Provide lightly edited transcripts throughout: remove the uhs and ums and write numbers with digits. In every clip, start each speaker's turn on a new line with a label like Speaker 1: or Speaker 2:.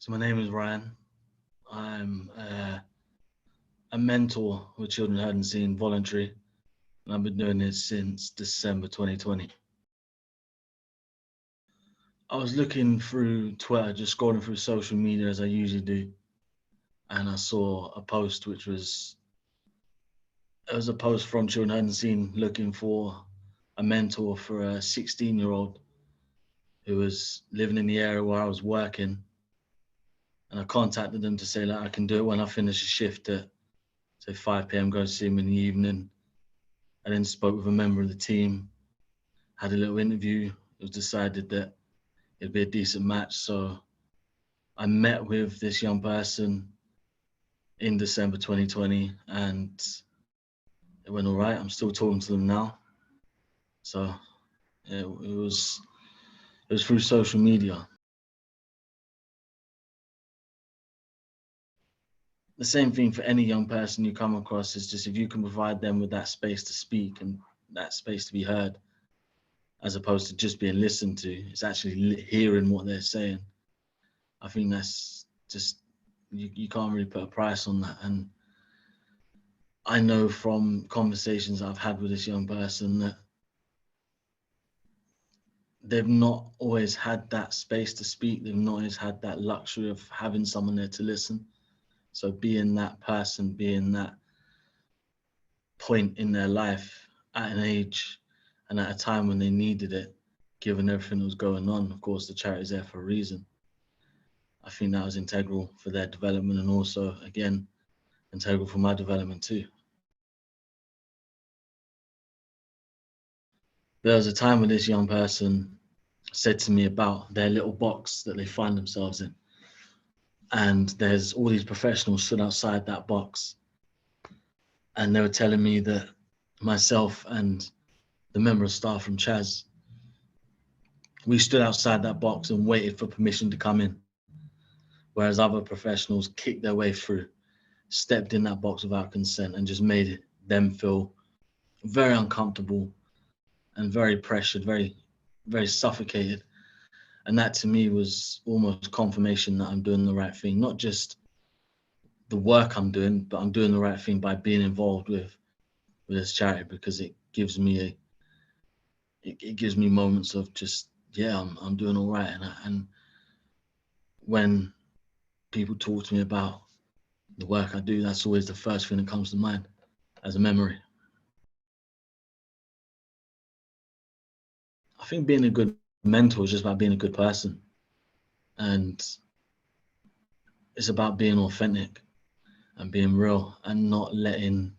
Speaker 1: So my name is Ryan. I'm a mentor with Children Heard and Seen voluntary, and I've been doing this since December 2020. I was looking through Twitter, just scrolling through social media as I usually do, and I saw a post it was a post from Children Heard and Seen looking for a mentor for a 16-year-old who was living in the area where I was working. And I contacted them to say that I can do it when I finish a shift at say 5 p.m. Go see him in the evening. I then spoke with a member of the team, had a little interview. It was decided that it'd be a decent match. So I met with this young person in December 2020 and it went all right. I'm still talking to them now. So it was through social media. The same thing for any young person you come across is just if you can provide them with that space to speak and that space to be heard, as opposed to just being listened to, it's actually hearing what they're saying. I think that's just, you can't really put a price on that. And I know from conversations I've had with this young person that they've not always had that space to speak. They've not always had that luxury of having someone there to listen. So being that person, being that point in their life at an age and at a time when they needed it, given everything that was going on, of course, the charity's there for a reason. I think that was integral for their development and also, again, integral for my development too. There was a time when this young person said to me about their little box that they find themselves in. And there's all these professionals stood outside that box. And they were telling me that myself and the member of staff from Chaz, we stood outside that box and waited for permission to come in. Whereas other professionals kicked their way through, stepped in that box without consent and just made them feel very uncomfortable and very pressured, very, very suffocated. And that to me was almost confirmation that I'm doing the right thing, not just the work I'm doing, but I'm doing the right thing by being involved with this charity, because it gives me it gives me moments of just, yeah, I'm doing all right. And when people talk to me about the work I do, that's always the first thing that comes to mind as a memory. I think being a good mentor is just about being a good person. And it's about being authentic and being real and not letting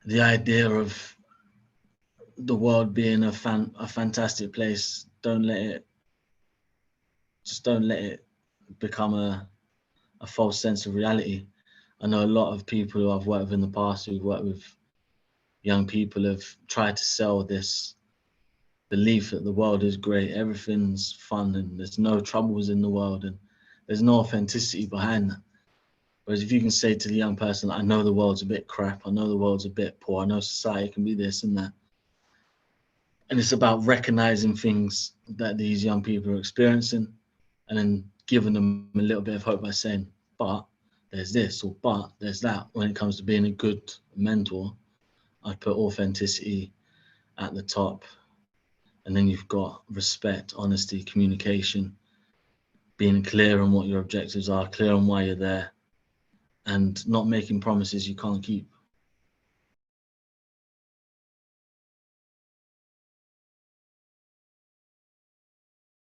Speaker 1: the idea of the world being a fantastic place, don't let it become a false sense of reality. I know a lot of people who I've worked with in the past, who've worked with young people, have tried to sell this belief that the world is great, everything's fun, and there's no troubles in the world, and there's no authenticity behind that. Whereas if you can say to the young person, I know the world's a bit crap, I know the world's a bit poor, I know society can be this and that. And it's about recognizing things that these young people are experiencing and then giving them a little bit of hope by saying, but there's this, or but there's that. When it comes to being a good mentor, I'd put authenticity at the top. And then you've got respect, honesty, communication, being clear on what your objectives are, clear on why you're there, and not making promises you can't keep.